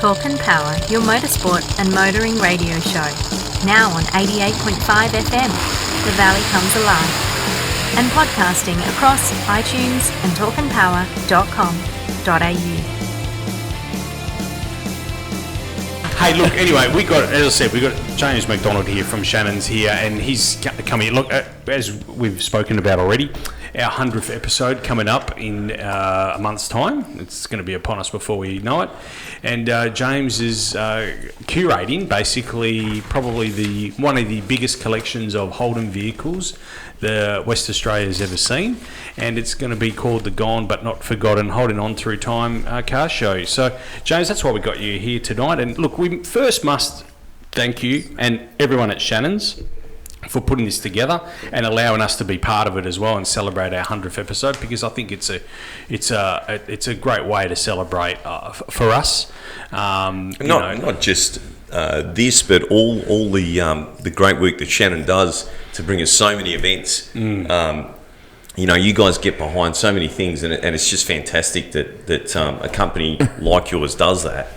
Talk and Power, your motorsport and motoring radio show. Now on 88.5 FM, The Valley Comes Alive. And podcasting across iTunes and talkandpower.com.au. Hey, look, anyway, as I said, we got James McDonald here from Shannon's here, and he's coming. Look, as we've spoken about already, our 100th episode coming up in a month's time. It's going to be upon us before we know it. And James is curating, basically, probably one of the biggest collections of Holden vehicles the West Australia's ever seen, and it's going to be called the Gone But Not Forgotten Holding On Through Time car show. So, James, that's why we got you here tonight. And look, we first must thank you and everyone at Shannon's for putting this together and allowing us to be part of it as well and celebrate our 100th episode, because I think it's a great way to celebrate for us. Not just this, but all the great work that Shannon does to bring us so many events. You guys get behind so many things, and it's just fantastic that a company like yours does that.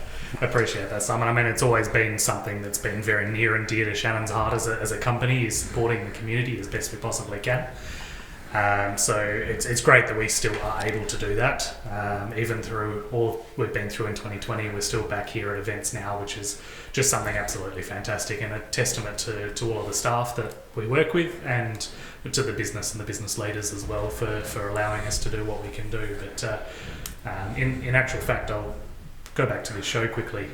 I appreciate that, Simon. I mean, it's always been something that's been very near and dear to Shannon's heart as a company, is supporting the community as best we possibly can. So it's great that we still are able to do that. Even through all we've been through in 2020, we're still back here at events now, which is just something absolutely fantastic and a testament to all of the staff that we work with and to the business and the business leaders as well for allowing us to do what we can do. But in actual fact, I'll go back to this show quickly.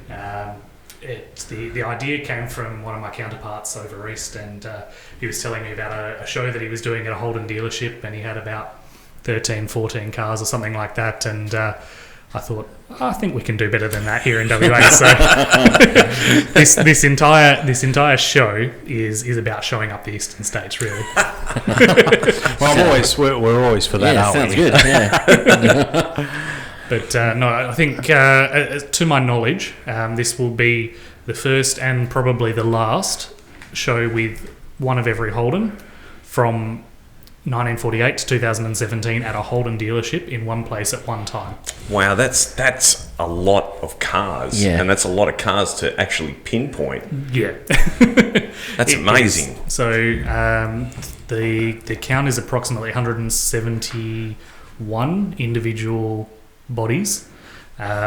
The idea came from one of my counterparts over east, and he was telling me about a show that he was doing at a Holden dealership, and he had about 13, 14 cars or something like that, and I thought, I think we can do better than that here in WA. So this entire show is about showing up the eastern states, really. Well, we're always for that, aren't sounds we? good. Yeah. But no, I think to my knowledge, this will be the first and probably the last show with one of every Holden from 1948 to 2017 at a Holden dealership in one place at one time. Wow, that's a lot of cars, and that's a lot of cars to actually pinpoint. Yeah, that's amazing. So the count is approximately 171 individual bodies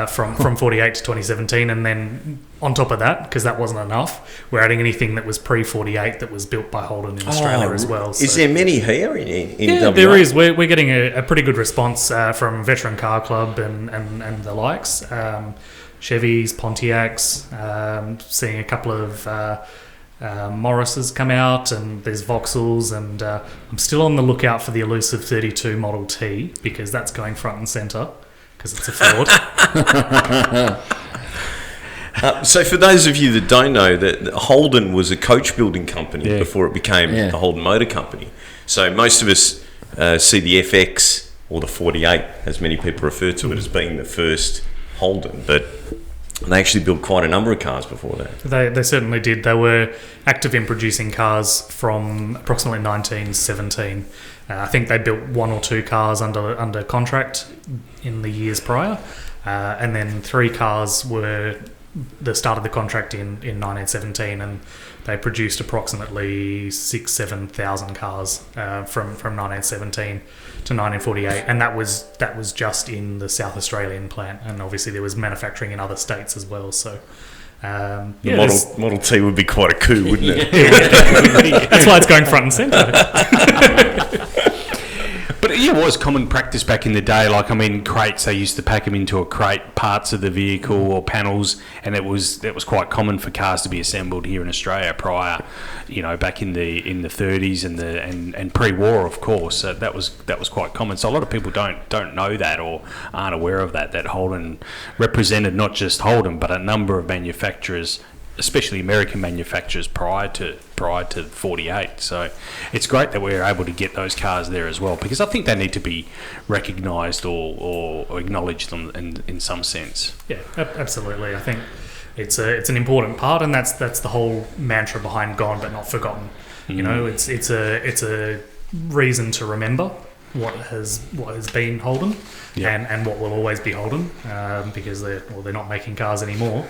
from 48 to 2017, and then on top of that, because that wasn't enough, we're adding anything that was pre-48 that was built by Holden in Australia as well. So. Is there many here in WA? There is. We're getting a pretty good response from Veteran Car Club and the likes, Chevys, Pontiacs, seeing a couple of Morrises come out, and there's Vauxhalls, and I'm still on the lookout for the elusive 32 Model T, because that's going front and centre, because it's a Ford. So for those of you that don't know, that Holden was a coach building company before it became the Holden Motor Company. So most of us see the FX or the 48, as many people refer to it, as being the first Holden, but they actually built quite a number of cars before that. They certainly did. They were active in producing cars from approximately 1917. I think they built one or two cars under contract in the years prior, and then 3 cars were the start of the contract in 1917, and they produced approximately 7,000 cars from 1917 to 1948, and that was just in the South Australian plant, and obviously there was manufacturing in other states as well. So the Model T would be quite a coup, wouldn't it? That's why it's going front and centre. But it was common practice back in the day. Like, I mean, crates, they used to pack them into a crate, parts of the vehicle or panels, and it was quite common for cars to be assembled here in Australia prior, back in the 30s and pre-war, of course. That was quite common. So a lot of people don't know that or aren't aware of that Holden represented not just Holden but a number of manufacturers, especially American manufacturers prior to 48. So it's great that we're able to get those cars there as well, because I think they need to be recognised or acknowledged in some sense. Yeah, absolutely. I think it's an important part, and that's the whole mantra behind Gone But Not Forgotten. You know, it's a reason to remember what has been Holden, Yeah. and what will always be Holden, because they're not making cars anymore.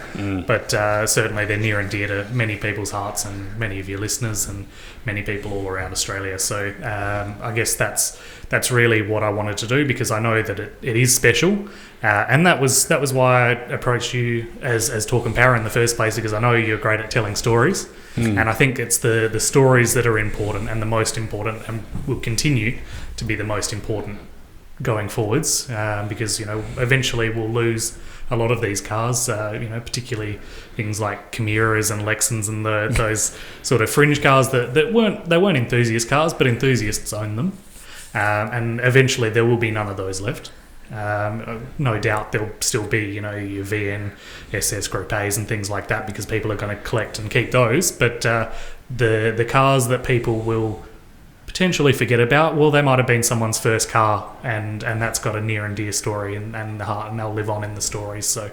But certainly they're near and dear to many people's hearts and many of your listeners and many people all around Australia. So I guess that's really what I wanted to do, because I know that it is special, and that was why I approached you as Talk and Power in the first place, because I know you're great at telling stories, and I think it's the stories that are important and the most important, and will continue to be the most important going forwards, because eventually we'll lose a lot of these cars, particularly things like Chimeras and Lexans and those sort of fringe cars that weren't enthusiast cars, but enthusiasts own them, and eventually there will be none of those left. No doubt there'll still be your VN SS Group A's and things like that, because people are going to collect and keep those, but the cars that people will potentially forget about, well, they might have been someone's first car, and that's got a near and dear story and the heart, and they'll live on in the stories. So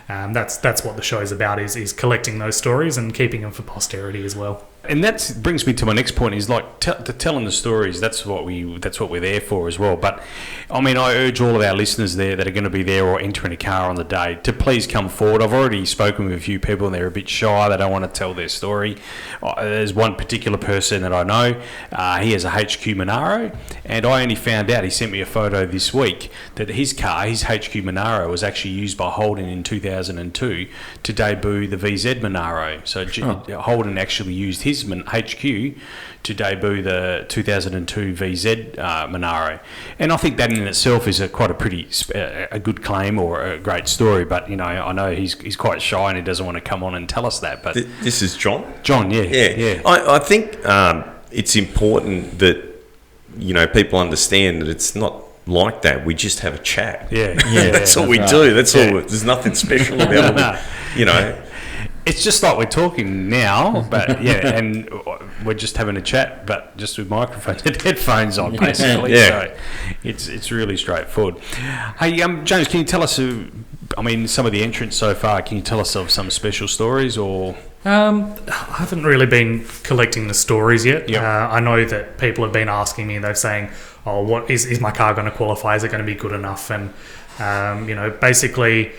that's what the show's about, is collecting those stories and keeping them for posterity as well. And that brings me to my next point, is like telling the stories. That's what we're there for as well. But I mean, I urge all of our listeners there that are going to be there or entering a car on the day to please come forward. I've already spoken with a few people and they're a bit shy. They don't want to tell their story. There's one particular person that I know. He has a HQ Monaro, and I only found out, he sent me a photo this week, that his car, his HQ Monaro, was actually used by Holden in 2002 to debut the VZ Monaro. So Holden actually used his HQ to debut the 2002 VZ Monaro, and I think that in itself is quite a good claim or a great story. But I know he's quite shy and he doesn't want to come on and tell us that. But this is John. Yeah. I think it's important that people understand that it's not like that. We just have a chat. Yeah. That's all we do. That's all. There's nothing special about it. It's just like we're talking now, but and we're just having a chat, but just with microphones and headphones on, basically. So it's really straightforward. Hey, James, can you tell us? Some of the entrants so far. Can you tell us of some special stories or? I haven't really been collecting the stories yet. Yep. I know that people have been asking me. They're saying, "Oh, what is my car going to qualify? Is it going to be good enough?" And basically.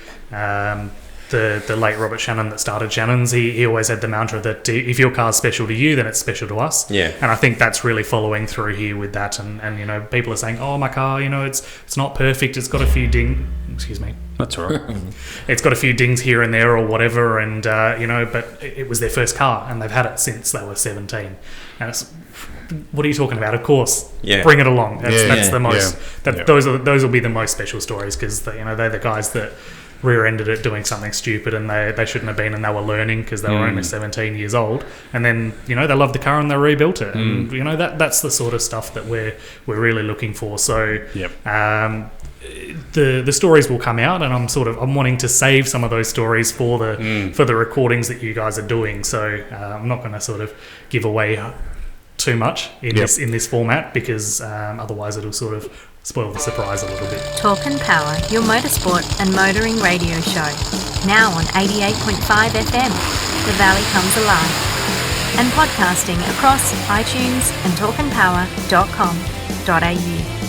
The late Robert Shannon that started Shannon's, he always had the mantra that if your car's special to you, then it's special to us. Yeah. And I think that's really following through here with that. And people are saying, oh, my car, it's not perfect. It's got a few excuse me. That's all right. It's got a few dings here and there or whatever. And, but it was their first car and they've had it since they were 17. And it's, what are you talking about? Of course. Yeah. Bring it along. That's the most, Yeah. Those will be the most special stories, because they're the guys that rear-ended it doing something stupid and they shouldn't have been, and they were learning because they were only 17 years old, and then they loved the car and they rebuilt it, and that's the sort of stuff that we're really looking for. So the stories will come out, and I'm wanting to save some of those stories for the recordings that you guys are doing. So I'm not going to sort of give away too much in this format, because otherwise it'll sort of spoil the surprise a little bit. Talk and Power, your motorsport and motoring radio show. Now on 88.5 FM, The Valley Comes Alive. And podcasting across iTunes and talkandpower.com.au.